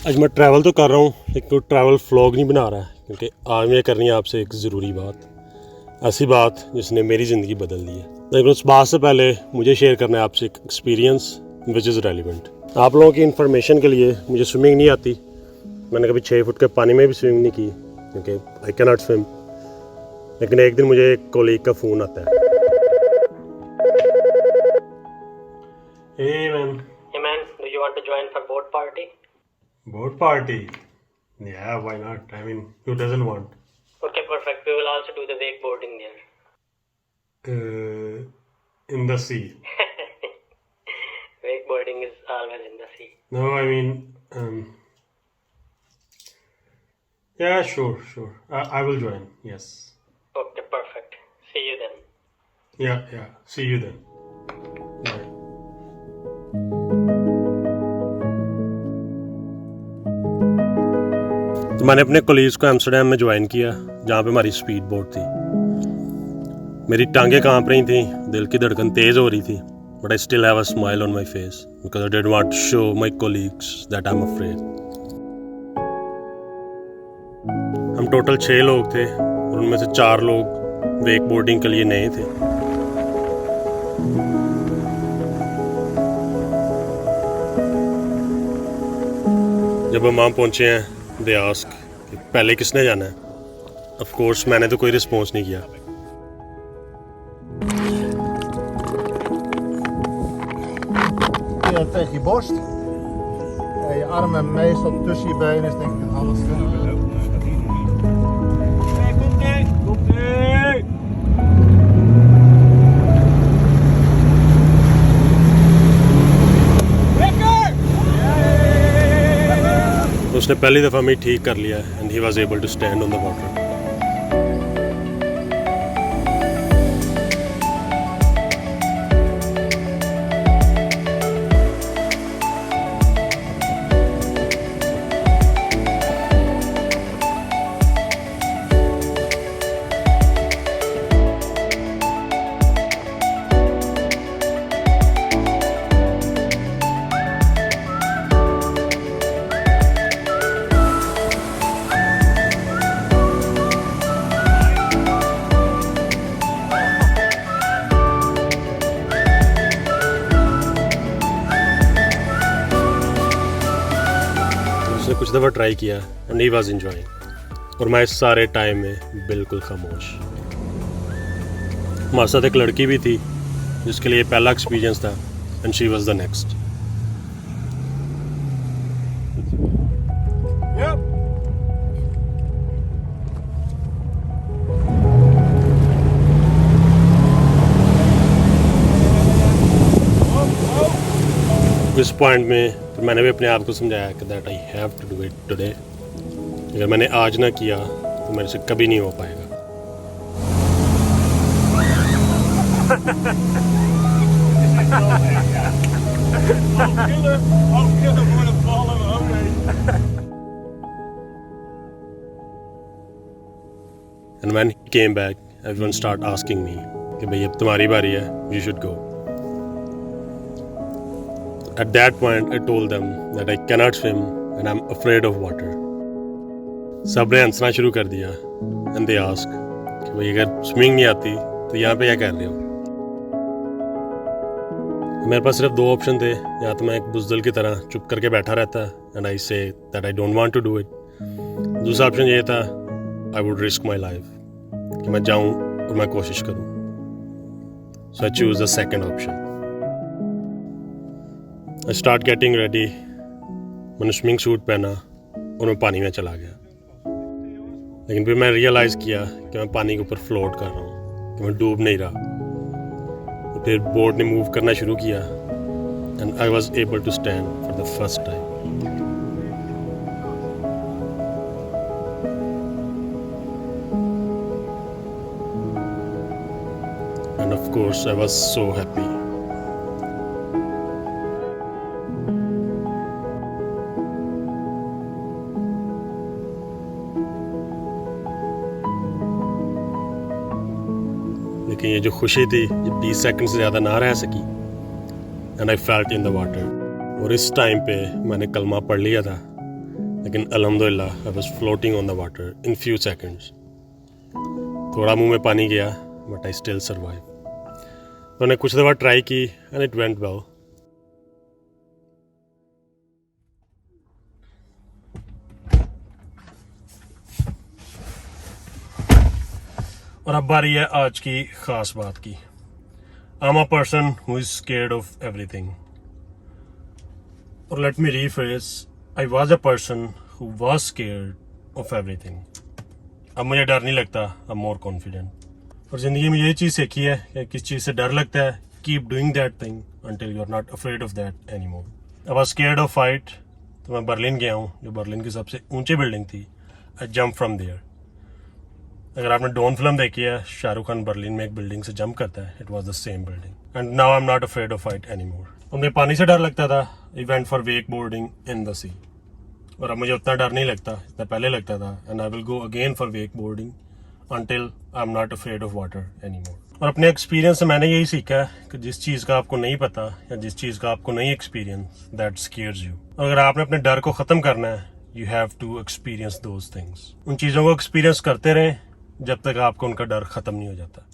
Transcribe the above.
आज मैं ट्रैवल तो कर रहा हूँ लेकिन कोई ट्रैवल व्लॉग नहीं बना रहा है, क्योंकि आज मैं करनी है आपसे एक ज़रूरी बात, ऐसी बात जिसने मेरी ज़िंदगी बदल दी है। लेकिन उस बात से पहले मुझे शेयर करना है आपसे एक एक्सपीरियंस विच इज़ रेलिवेंट। आप लोगों की इन्फॉर्मेशन के लिए, मुझे स्विमिंग नहीं आती, मैंने कभी 6 फुट के पानी में भी स्विमिंग नहीं की क्योंकि आई कैन नॉट स्विम। लेकिन एक दिन मुझे एक कोलीग का फ़ोन आता है। Hey man. Hey man, do you want to join for boat party? Boat party? Yeah, why not? I mean, who doesn't want? Okay, perfect. We will also do the wakeboarding there. In the sea. Wakeboarding is always in the sea. No, I mean, yeah, sure. I will join, yes. Okay, perfect. See you then. Yeah, see you then. Bye. तो मैंने अपने colleagues को Amsterdam में join किया, जहाँ पे हमारी speed boat थी। मेरी टांगें कांप रही थी, दिल की धड़कन तेज़ हो रही थी, but I still have a smile on my face because I didn't want to show my colleagues that I am afraid. हम टोटल 6 लोग थे और उनमें से 4 लोग वेक बोर्डिंग के लिए नए थे। जब हम वहाँ पहुँचे हैं, दे आस्क कि पहले किसने जाना है। ऑफ कोर्स मैंने तो कोई रिस्पॉन्स नहीं किया। Je tegen je borst. Je armen meestal tussen je benen, is denk ik het handigste. उसने पहली दफ़ा में ठीक कर लिया and he was able to stand on the water. उसने कुछ दफ़ा ट्राई किया एंड ही वाज एंजॉयिंग, और मैं इस सारे टाइम में बिल्कुल खामोश। हमारे साथ एक लड़की भी थी जिसके लिए पहला एक्सपीरियंस था and she was the next. इस पॉइंट में फिर मैंने भी अपने आप को समझाया कि that I have to do it today. अगर मैंने आज ना किया तो मेरे से कभी नहीं हो पाएगा। And when he came back, everyone started asking me कि भाई अब तुम्हारी बारी है, you should go. At that point, I told them that I cannot swim and I'm afraid of water. सब ने हंसना शुरू कर दिया and they asked कि भाई अगर स्विमिंग नहीं आती तो यहाँ पे क्या कर रहे हो। मेरे पास सिर्फ 2 ऑप्शन थे, या तो मैं एक बुज़दिल की तरह चुप करके बैठा रहता and I say that I don't want to do it। दूसरा ऑप्शन ये था I would risk my life, कि मैं जाऊँ और मैं कोशिश करूँ। So I choose the second option. I start getting ready। मैंने स्विमिंग सूट पहना और मैं पानी में चला गया। लेकिन फिर मैं रियलाइज़ किया कि मैं पानी के ऊपर फ्लोट कर रहा हूँ, कि मैं डूब नहीं रहा। तो फिर बोट ने मूव करना शुरू किया and I was able to stand for the first time. And of course I was so happy. लेकिन ये जो खुशी थी ये 20 सेकंड से ज़्यादा ना रह सकी and I felt in the water. और इस टाइम पे मैंने कलमा पढ़ लिया था लेकिन अल्हम्दुलिल्लाह I was floating on the water in few seconds. थोड़ा मुंह में पानी गया बट आई स्टिल सर्वाइव। मैंने कुछ दफ़ा ट्राई की एंड इट वेंट वेल। और अब बारी है आज की ख़ास बात की। I am a person who is scared of everything. और let me rephrase, I was a person who was scared of everything. अब मुझे डर नहीं लगता, आई एम मोर कॉन्फिडेंट। और ज़िंदगी में यही चीज़ सीखी है कि किस चीज़ से डर लगता है, keep doing that thing until you are not afraid of that any more. I was scared of height, तो मैं बर्लिन गया हूँ, जो बर्लिन की सबसे ऊंची बिल्डिंग थी। I jump from there. अगर आपने डॉन फिल्म देखी है, शाहरुख खान बर्लिन में एक बिल्डिंग से जंप करता है, it was the same building and now I am not afraid of height anymore. और मुझे पानी से डर लगता था, I went for wakeboarding in the sea. और अब मुझे उतना डर नहीं लगता जितना पहले लगता था, and I will go again for wake boarding until I am not afraid of water any more. और अपने एक्सपीरियंस से मैंने यही सीखा है कि जिस चीज़ का आपको नहीं पता या जिस चीज़ का आपको नहीं एक्सपीरियंस, दैट स्केयर्स यू। अगर आपने अपने डर को ख़त्म करना है, you have to experience those things. उन चीज़ों को एक्सपीरियंस करते रहें जब तक आपको उनका डर ख़त्म नहीं हो जाता।